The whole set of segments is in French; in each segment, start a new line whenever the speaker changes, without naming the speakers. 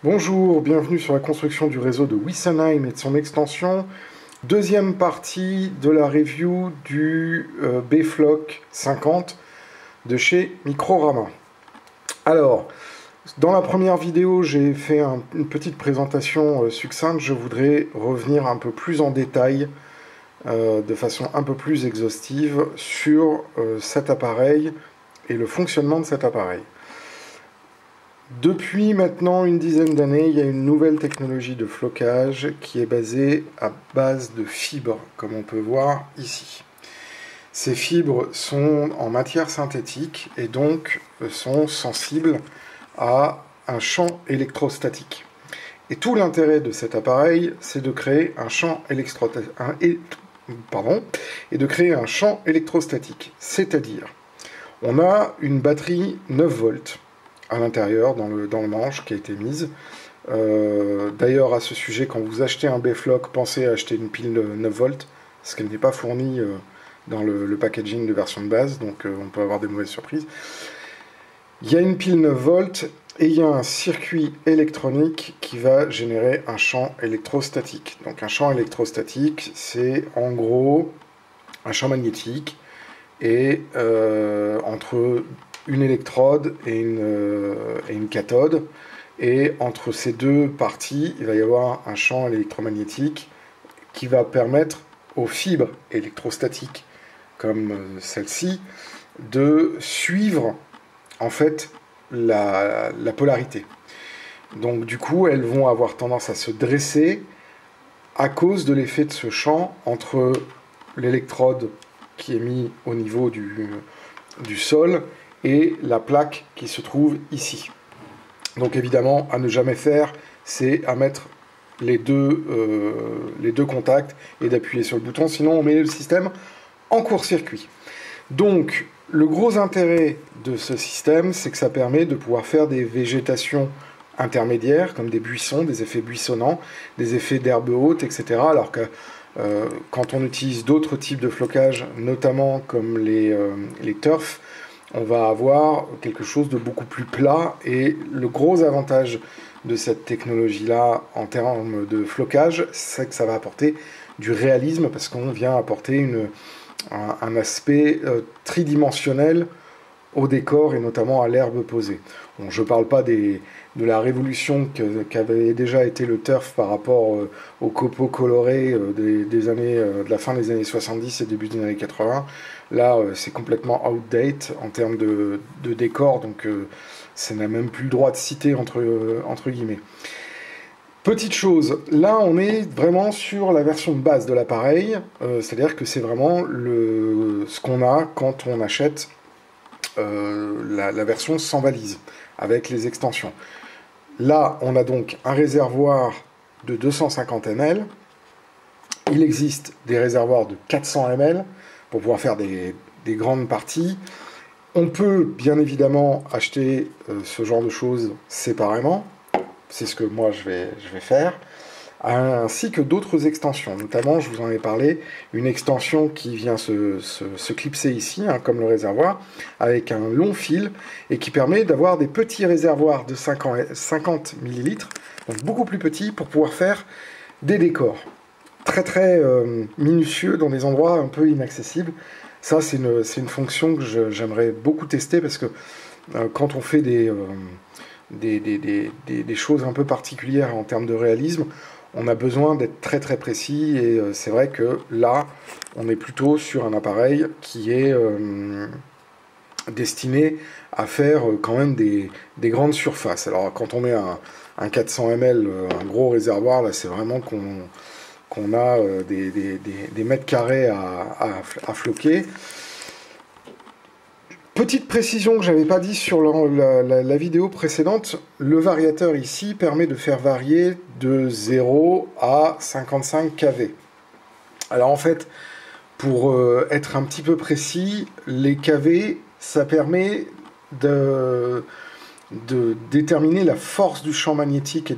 Bonjour, bienvenue sur la construction du réseau de Wessenheim et de son extension. Deuxième partie de la review du Bfloc 50 de chez Microrama. Alors, dans la première vidéo, j'ai fait une petite présentation succincte. Je voudrais revenir un peu plus en détail, de façon un peu plus exhaustive, sur cet appareil et le fonctionnement de cet appareil. Depuis maintenant une dizaine d'années, il y a une nouvelle technologie de flocage qui est basée à base de fibres, comme on peut voir ici. Ces fibres sont en matière synthétique et donc sont sensibles à un champ électrostatique. Et tout l'intérêt de cet appareil, c'est de créer un champ électrostatique. C'est-à-dire, on a une batterie 9 volts à l'intérieur, dans le manche, qui a été mise. D'ailleurs, à ce sujet, quand vous achetez un Bfloc, pensez à acheter une pile 9 volts, parce qu'elle n'est pas fournie dans le packaging de version de base, donc on peut avoir des mauvaises surprises. Il y a une pile 9 volts, et il y a un circuit électronique qui va générer un champ électrostatique. Donc un champ électrostatique, c'est en gros un champ magnétique, et entre une électrode et une cathode, et entre ces deux parties, il va y avoir un champ électromagnétique qui va permettre aux fibres électrostatiques, comme celle-ci, de suivre en fait la polarité. Donc du coup, elles vont avoir tendance à se dresser à cause de l'effet de ce champ entre l'électrode qui est mis au niveau du sol et la plaque qui se trouve ici. Donc évidemment, à ne jamais faire, c'est à mettre les deux contacts et d'appuyer sur le bouton, sinon on met le système en court-circuit. Donc le gros intérêt de ce système, c'est que ça permet de pouvoir faire des végétations intermédiaires, comme des buissons, des effets buissonnants, des effets d'herbe haute, etc. Alors que quand on utilise d'autres types de flocage, notamment comme les turfs, on va avoir quelque chose de beaucoup plus plat, et le gros avantage de cette technologie-là en termes de flocage, c'est que ça va apporter du réalisme, parce qu'on vient apporter un aspect tridimensionnel au décor et notamment à l'herbe posée. Bon, je ne parle pas de la révolution qu'avait déjà été le turf par rapport aux copeaux colorés de la fin des années 70 et début des années 80. Là, c'est complètement outdate en termes de décor, donc ça n'a même plus le droit de citer entre guillemets. Petite chose, là on est vraiment sur la version de base de l'appareil, c'est-à-dire que c'est vraiment ce qu'on a quand on achète la version sans valise, avec les extensions. Là, on a donc un réservoir de 250 ml. Il existe des réservoirs de 400 ml pour pouvoir faire des grandes parties. On peut bien évidemment acheter ce genre de choses séparément. C'est ce que moi je vais faire. Ainsi que d'autres extensions. Notamment, je vous en ai parlé, une extension qui vient se clipser ici, hein, comme le réservoir, avec un long fil, et qui permet d'avoir des petits réservoirs de 50 ml, donc beaucoup plus petits, pour pouvoir faire des décors. Très très minutieux, dans des endroits un peu inaccessibles. Ça, c'est une fonction que j'aimerais beaucoup tester, parce que quand on fait des choses un peu particulières en termes de réalisme, on a besoin d'être très très précis, et c'est vrai que là, on est plutôt sur un appareil qui est destiné à faire quand même des grandes surfaces. Alors quand on met un 400 ml, un gros réservoir, là c'est vraiment qu'on a des mètres carrés à floquer. Petite précision que je n'avais pas dit sur la vidéo précédente, le variateur ici permet de faire varier de 0 à 55 kV. Alors en fait, pour être un petit peu précis, les kV, ça permet de déterminer la force du champ magnétique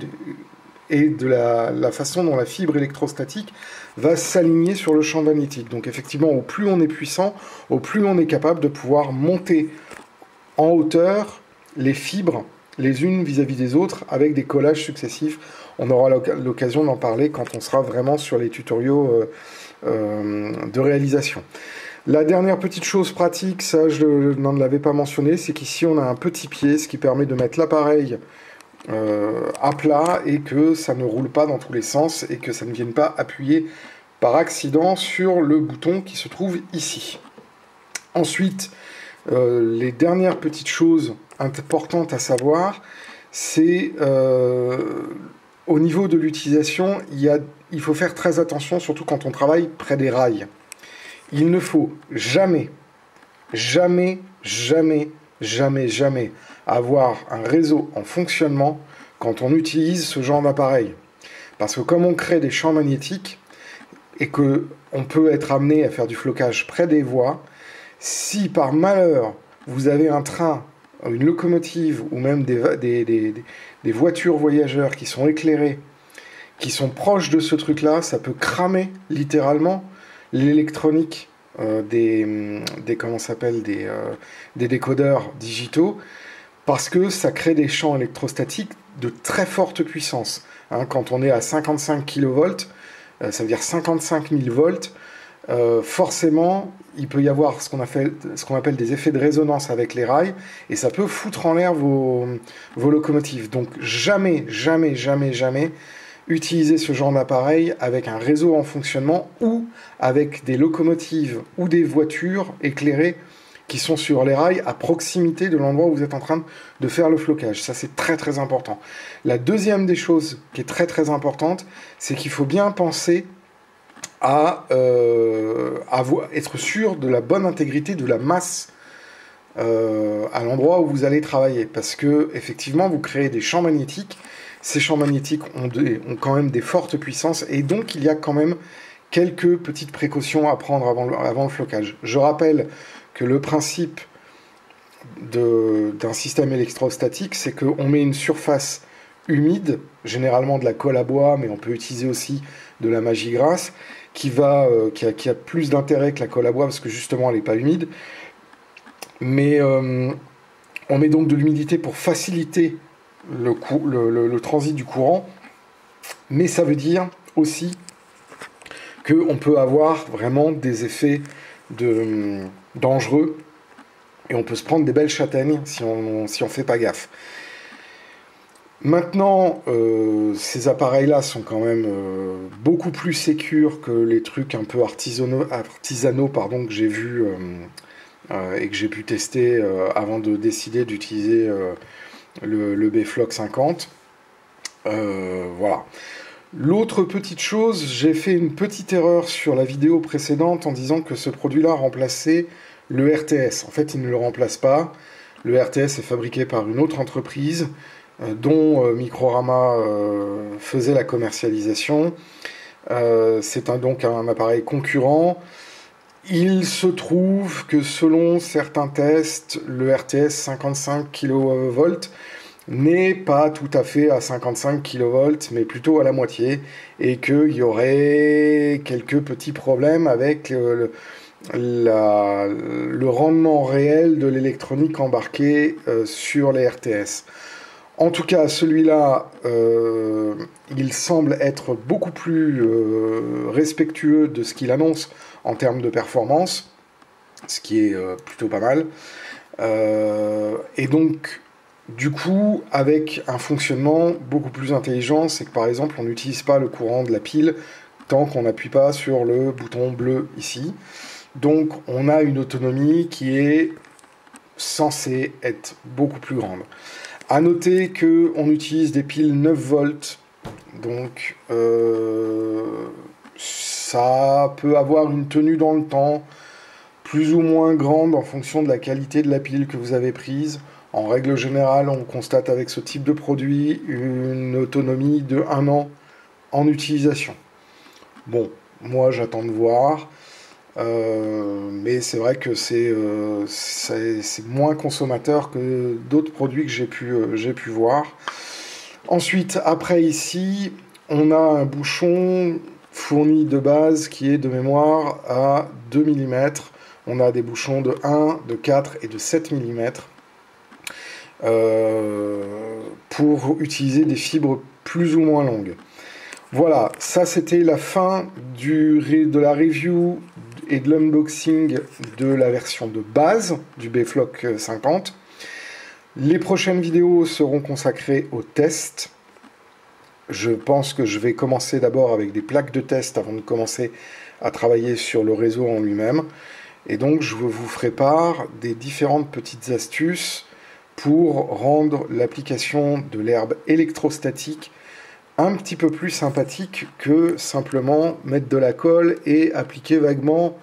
et de la façon dont la fibre électrostatique va s'aligner sur le champ magnétique. Donc effectivement, au plus on est puissant, au plus on est capable de pouvoir monter en hauteur les fibres les unes vis-à-vis des autres avec des collages successifs. On aura l'occasion d'en parler quand on sera vraiment sur les tutoriaux de réalisation. La dernière petite chose pratique, ça je n'en l'avais pas mentionné, c'est qu'ici on a un petit pied, ce qui permet de mettre l'appareil à plat et que ça ne roule pas dans tous les sens et que ça ne vienne pas appuyer par accident sur le bouton qui se trouve ici. Ensuite, les dernières petites choses importantes à savoir, c'est au niveau de l'utilisation, il faut faire très attention, surtout quand on travaille près des rails. Il ne faut jamais, jamais, jamais, jamais, jamais avoir un réseau en fonctionnement quand on utilise ce genre d'appareil. Parce que comme on crée des champs magnétiques et qu'on peut être amené à faire du flocage près des voies, si par malheur vous avez un train, une locomotive ou même des voitures voyageurs qui sont éclairées, qui sont proches de ce truc-là, ça peut cramer littéralement l'électronique des décodeurs digitaux, parce que ça crée des champs électrostatiques de très forte puissance. Quand on est à 55 kV, ça veut dire 55 000 volts, forcément, il peut y avoir ce qu'on appelle des effets de résonance avec les rails, et ça peut foutre en l'air vos locomotives. Donc jamais, jamais, jamais, jamais utiliser ce genre d'appareil avec un réseau en fonctionnement ou avec des locomotives ou des voitures éclairées qui sont sur les rails à proximité de l'endroit où vous êtes en train de faire le flocage. Ça, c'est très très important. La deuxième des choses qui est très très importante, c'est qu'il faut bien penser à être sûr de la bonne intégrité de la masse à l'endroit où vous allez travailler. Parce que, effectivement, vous créez des champs magnétiques. Ces champs magnétiques ont quand même des fortes puissances, et donc il y a quand même quelques petites précautions à prendre avant le flocage. Je rappelle que le principe d'un système électrostatique, c'est qu'on met une surface humide, généralement de la colle à bois, mais on peut utiliser aussi de la magie grasse, qui a plus d'intérêt que la colle à bois, parce que justement elle n'est pas humide. Mais on met donc de l'humidité pour faciliter le transit du courant, mais ça veut dire aussi qu'on peut avoir vraiment des effets dangereux, et on peut se prendre des belles châtaignes si on fait pas gaffe. Maintenant, ces appareils-là sont quand même beaucoup plus sécures que les trucs un peu artisanaux que j'ai vus et que j'ai pu tester avant de décider d'utiliser le Bfloc 50. Voilà. L'autre petite chose, j'ai fait une petite erreur sur la vidéo précédente en disant que ce produit-là remplaçait le RTS. En fait, il ne le remplace pas. Le RTS est fabriqué par une autre entreprise dont Microrama faisait la commercialisation. C'est donc un appareil concurrent. Il se trouve que selon certains tests, le RTS 55 kV n'est pas tout à fait à 55 kV, mais plutôt à la moitié, et qu'il y aurait quelques petits problèmes avec le rendement réel de l'électronique embarquée sur les RTS. En tout cas, celui-là, il semble être beaucoup plus respectueux de ce qu'il annonce en termes de performance, ce qui est plutôt pas mal. Et donc, du coup, avec un fonctionnement beaucoup plus intelligent, c'est que par exemple, on n'utilise pas le courant de la pile tant qu'on n'appuie pas sur le bouton bleu ici. Donc, on a une autonomie qui est censée être beaucoup plus grande. A noter qu'on utilise des piles 9 volts, donc ça peut avoir une tenue dans le temps, plus ou moins grande en fonction de la qualité de la pile que vous avez prise. En règle générale, on constate avec ce type de produit une autonomie de 1 an en utilisation. Bon, moi j'attends de voir, mais c'est vrai que c'est moins consommateur que d'autres produits que j'ai pu voir. Ensuite, après ici, on a un bouchon fourni de base qui est de mémoire à 2 mm. On a des bouchons de 1, de 4 et de 7 mm. pour utiliser des fibres plus ou moins longues. Voilà, ça c'était la fin de la review et de l'unboxing de la version de base du Bfloc 50. Les prochaines vidéos seront consacrées aux tests. Je pense que je vais commencer d'abord avec des plaques de test avant de commencer à travailler sur le réseau en lui-même. Et donc je vous ferai part des différentes petites astuces pour rendre l'application de l'herbe électrostatique un petit peu plus sympathique que simplement mettre de la colle et appliquer vaguement,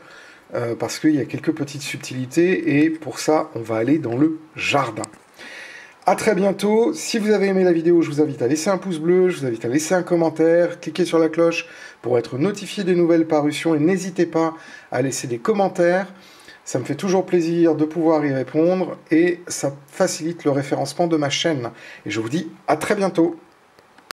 parce qu'il y a quelques petites subtilités, et pour ça on va aller dans le jardin. A très bientôt. Si vous avez aimé la vidéo, je vous invite à laisser un pouce bleu, je vous invite à laisser un commentaire, cliquez sur la cloche pour être notifié des nouvelles parutions, et n'hésitez pas à laisser des commentaires. Ça me fait toujours plaisir de pouvoir y répondre et ça facilite le référencement de ma chaîne. Et je vous dis à très bientôt.